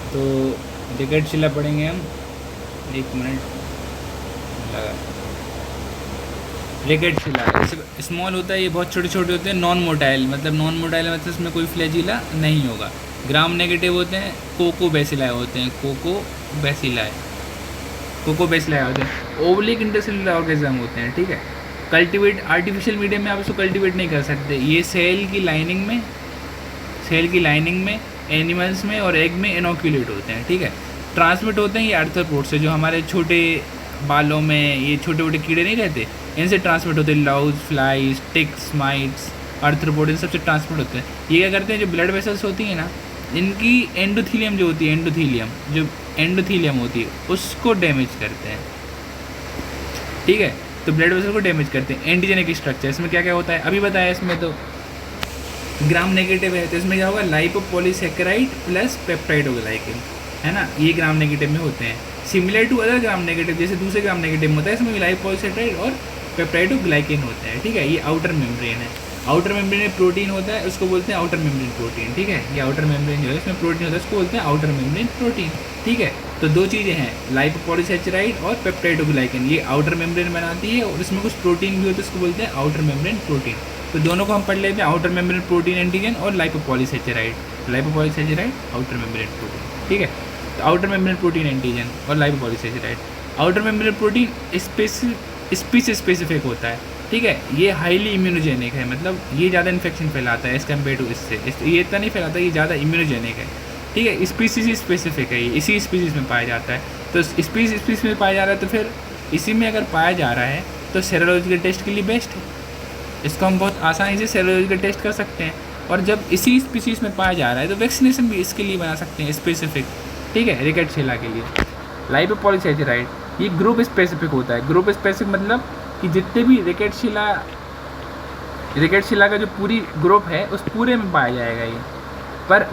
तो रिकेट्शिला पढ़ेंगे हम। 1 मिनट लगा। रिकेट्शिला स्मॉल होता है, ये बहुत छोटे छोटे होते हैं। नॉन मोटाइल मतलब इसमें कोई फ्लैजिला नहीं होगा। ग्राम नेगेटिव होते हैं, कोको बेसिलाए होते हैं, कोको बेसिलाए होते हैं। ओवलिक इंटरसेलुलर ऑर्गेनिज्म होते हैं, ठीक है। कल्टीवेट आर्टिफिशियल मीडियम में आप इसको कल्टीवेट नहीं कर सकते। ये सेल की लाइनिंग में एनिमल्स में और एग में इनोक्यूलेट होते हैं, ठीक है। ट्रांसमिट होते हैं ये आर्थ्रोपोड से, जो हमारे छोटे बालों में ये छोटे छोटे कीड़े नहीं रहते, इनसे ट्रांसमिट होते हैं। लाउज, फ्लाइज, टिक्स, माइट्स, आर्थ्रोपोड, इन सबसे ट्रांसमिट होते हैं। ये क्या करते हैं, जो ब्लड वेसल्स होती हैं ना, इनकी एंडोथीलियम जो होती है, उसको डैमेज करते हैं, ठीक है। तो ब्लड वेसल को डैमेज करते हैं। एंटीजेनिक स्ट्रक्चर इसमें क्या क्या होता है अभी बताया। इसमें तो ग्राम नेगेटिव है, तो इसमें क्या होगा, लाइपोपॉलीसैकेराइड प्लस पेप्टाइडोग्लाइकेन, है ना, ये ग्राम नेगेटिव में होते हैं। Similar to other gram negative, जैसे दूसरे ग्राम नेगेटिव में होता है, इसमें भी लाइपोपॉलीसैकेराइड और पेप्टाइडोग्लाइकेन होते हैं, ठीक है। ये आउटर मेम्ब्रेन है। आउटर मेम्ब्रेन में प्रोटीन होता है, उसको बोलते हैं आउटर मेम्ब्रेन प्रोटीन, ठीक है। ये आउटर मेम्ब्रेन जो है इसमें प्रोटीन होता है, उसको बोलते हैं आउटर मेम्ब्रेन प्रोटीन, ठीक है। तो दो चीज़ें हैं, लाइपोपॉलीसैकेराइड और पेप्टाइडोग्लाइकेन, ये आउटर मेम्ब्रेन बनाती है और इसमें कुछ प्रोटीन भी होता है, उसको बोलते हैं आउटर मेम्ब्रेन प्रोटीन। तो दोनों को हम पढ़ लेते हैं, आउटर मेम्ब्रेन प्रोटीन एंटीजन और लाइपोपॉलीसैकेराइड आउटर मेम्ब्रेन प्रोटीन, ठीक है। तो आउटर मेम्ब्रेन प्रोटीन एंटीजन और lipopolysaccharide. Outer membrane protein species specific होता है, ठीक है। ये हाईली इम्यूनोजेनिक है, मतलब ये ज़्यादा इन्फेक्शन फैलाता है एज़ कम्पेयर टू ये इतना नहीं फैलाता, ये ज़्यादा इम्यूनोजेनिक है, ठीक है। स्पीसीज स्पेसिफिक है, ये इसी स्पीसीज में पाया जाता है। तो स्पीसीज में पाया जा रहा है, तो फिर इसी में अगर पाया जा रहा है तो सेरोलॉजिकल टेस्ट के लिए बेस्ट है। इसको हम बहुत आसानी से सेरोलॉजिकल टेस्ट कर सकते हैं। और जब इसी स्पीसीज में पाया जा रहा है तो वैक्सीनेशन भी इसके लिए बना सकते हैं स्पेसिफिक, ठीक है, रिकेट्शिला के लिए। लाइपोपॉलीसैकेराइड ये ग्रुप स्पेसिफिक होता है। ग्रुप स्पेसिफिक मतलब कि जितने भी रिकेट्शिला का जो पूरी ग्रुप है उस पूरे में पाया जाएगा ये। पर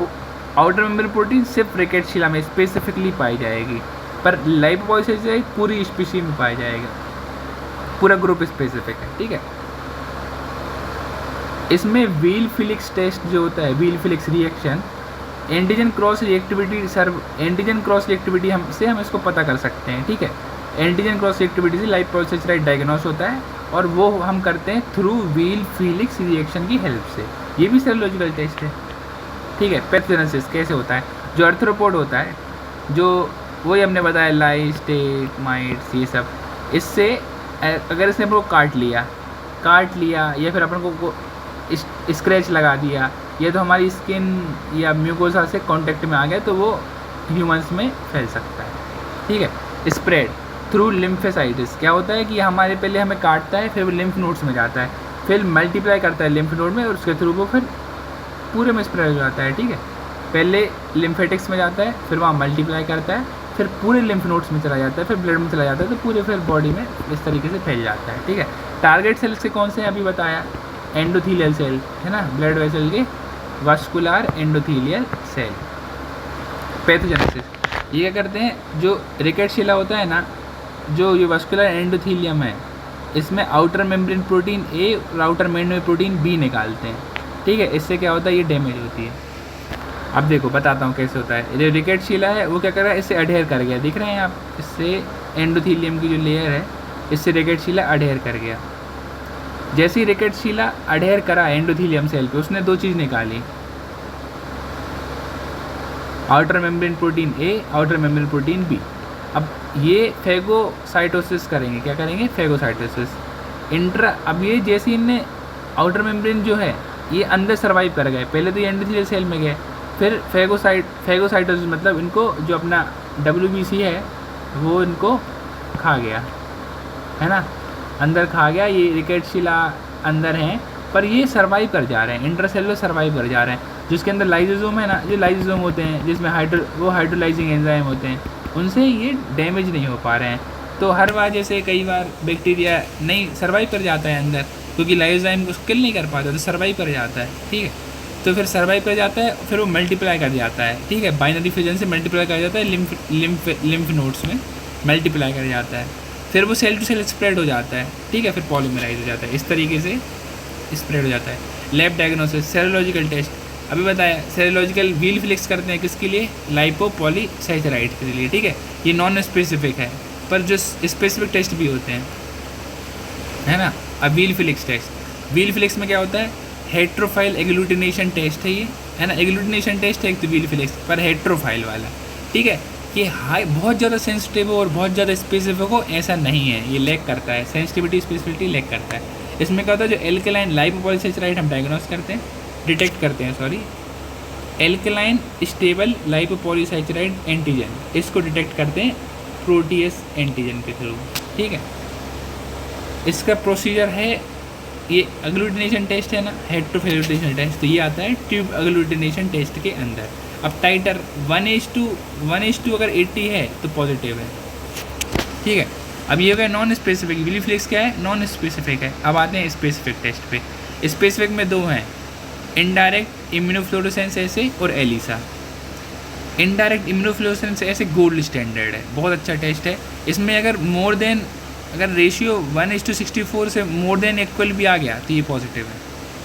आउटर मेम्ब्रेन प्रोटीन सिर्फ रिकेट्शिला में स्पेसिफिकली पाई जाएगी, पर लाइपोपॉलीसैकेराइड पूरी स्पीशीज में पाया जाएगा, पूरा ग्रुप स्पेसिफिक है, ठीक है। इसमें व्हील फिलिक्स टेस्ट जो होता है, wheel Felix reaction, antigen cross reactivity हमसे हम इसको पता कर सकते हैं, ठीक है। एंटीजन क्रॉस रिएक्टिविटी से लाइपोपॉलीसैकेराइड डायग्नोस होता है और वो हम करते हैं थ्रू व्हील फिलिक्स रिएक्शन की हेल्प से। ये भी सेरोलॉजिकल टेस्ट है, ठीक है। पैथोजेनेसिस कैसे होता है, जो आर्थ्रोपोड होता है, जो वही हमने बताया, लाइस, टेट, माइट्स, ये सब, इससे अगर इसने अपने को काट लिया या फिर अपन को स्क्रैच लगा दिया, या तो हमारी स्किन या म्यूकोसा से कांटेक्ट में आ गया, तो वो ह्यूमंस में फैल सकता है, ठीक है। स्प्रेड थ्रू लिम्फेसाइटिस, क्या होता है कि हमारे पहले हमें काटता है, फिर वो लिम्फ नोड्स में जाता है, फिर मल्टीप्लाई करता है लिम्फ नोड में, और उसके थ्रू वो फिर पूरे में स्प्रेड हो जाता है, ठीक है। पहले लिम्फेटिक्स में जाता है, फिर वहाँ मल्टीप्लाई करता है, फिर पूरे लिम्फ नोड्स में चला जाता है, फिर ब्लड में चला जाता है, तो पूरे फिर बॉडी में इस तरीके से फैल जाता है, ठीक है। टारगेट सेल्स से कौन से हैं अभी बताया, एंडोथीलियल सेल, है ना, ब्लड वेसल के वास्कुलर एंडोथीलियल सेल। पैथोजेनेसिस ये क्या करते हैं, जो रिकेट्शिला होता है ना, जो ये वास्कुलर एंडोथीलियम है, इसमें आउटर मेम्ब्रेन प्रोटीन ए और आउटर मेम्ब्रेन प्रोटीन बी निकालते हैं, ठीक है। इससे क्या होता है, ये डैमेज होती है। अब देखो बताता हूँ कैसे होता है। जो रिकेट्शिला है वो क्या कर रहा है, इससे अडेयर कर गया, दिख रहे हैं आप, इससे एंडोथीलियम की जो लेयर है, इससे रिकेट्शिला अडेयर कर गया। जैसे ही रिकेट्शिला अडेयर करा एंडोथीलियम सेल पे, उसने दो चीज़ निकाली, outer membrane protein A, outer membrane protein B. अब ये फेगोसाइटोसिस करेंगे, क्या करेंगे, फेगोसाइटोसिस अब ये जैसे इनने आउटर मेम्ब्रेन जो है ये अंदर सर्वाइव कर गए, पहले तो ये एंडोथीलियल सेल में गए, फिर फेगोसाइटोसिस मतलब इनको जो अपना WBC है वो इनको खा गया, है ना, अंदर खा गया। ये रिकेट्शिला अंदर हैं, पर ये सर्वाइव कर जा रहे हैं, इंटरसेलुलर सर्वाइव कर जा रहे हैं। जिसके अंदर लाइजोसोम है ना, जो लाइजोसोम होते हैं जिसमें हाइड्रोलाइजिंग एंजाइम होते हैं, उनसे ये डैमेज नहीं हो पा रहे हैं। तो हर बार जैसे कई बार बैक्टीरिया नहीं सर्वाइव कर जाता है अंदर, क्योंकि लाइजोजाइम को किल नहीं कर पाता, तो सर्वाइव कर जाता है, ठीक है। तो फिर सर्वाइव कर जाता है, फिर वो मल्टीप्लाई कर जाता है, ठीक है, बाइनरी फ्यूजन से मल्टीप्लाई कर जाता है, लिम्फ नोड्स में मल्टीप्लाई कर जाता है, फिर वो सेल टू सेल स्प्रेड हो जाता है, ठीक है, फिर पॉलीमराइज हो जाता है, इस तरीके से स्प्रेड हो जाता है। Lab diagnosis, serological test. अभी बताया सेरोलॉजिकल व्हील फ्लिक्स करते हैं किसके लिए, लाइपोपॉलीसैचराइड के लिए, ठीक है। ये नॉन स्पेसिफिक है, पर जो स्पेसिफिक टेस्ट भी होते हैं, है ना। अब Weil Felix test, Weil Felix में क्या होता है, हेट्रोफाइल एग्लूटिनेशन टेस्ट है ये, है ना। एग्लूटिनेशन टेस्ट है एक तो व्हील फ्लिक्स, पर हेट्रोफाइल वाला, ठीक है। कि हाई बहुत ज़्यादा सेंसिटिव हो और बहुत ज़्यादा स्पेसिफिक हो, ऐसा नहीं है, ये लैग करता है, सेंसिटिविटी स्पेसिफिसिटी लैग करता है। इसमें क्या होता है, जो एल्कलाइन लाइपोपॉलीसैचराइड हम डायग्नोस करते हैं, डिटेक्ट करते हैं, सॉरी, एल्कलाइन स्टेबल लाइपोपॉलीसैचराइड एंटीजन, इसको डिटेक्ट करते हैं प्रोटीएस एंटीजन के थ्रू, ठीक है। इसका प्रोसीजर है, ये अग्लूटिनेशन टेस्ट है ना, हेट्रोफाइल टेस्ट, तो ये आता है ट्यूब अग्लूटिनेशन टेस्ट के अंदर। अब टाइटर 1:2 अगर 80 है तो पॉजिटिव है, ठीक है। अब ये हो गया नॉन स्पेसिफिक, व्हील फ्लिक्स क्या है, नॉन स्पेसिफिक है। अब आते हैं स्पेसिफिक टेस्ट पे। स्पेसिफिक में दो हैं, इनडायरेक्ट इम्यूनोफ्लोरेसेंस ऐसे और एलिसा। इनडायरेक्ट इम्यूनोफ्लोरेसेंस ऐसे गोल्ड स्टैंडर्ड है, बहुत अच्छा टेस्ट है। इसमें अगर रेशियो 1:64 से मोर देन इक्वल भी आ गया तो ये पॉजिटिव है,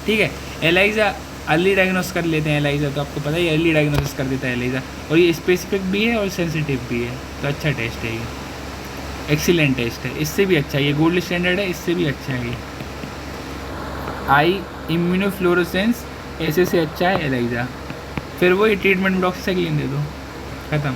ठीक है। एलाइजा अर्ली डायग्नोस कर लेते हैं, एलाइजा तो आपको पता ही, अर्ली डायग्नोसिस कर देता है एलाइजा, और ये स्पेसिफिक भी है और सेंसिटिव भी है, तो अच्छा टेस्ट है ये, एक्सीलेंट टेस्ट है। इससे भी अच्छा, ये गोल्ड स्टैंडर्ड है, इससे भी अच्छा है ये। आई इम्यूनोफ्लोरेसेंस ऐसे से अच्छा है एलाइजा। फिर वही ट्रीटमेंट डॉक्टर से दे दो, ख़त्म।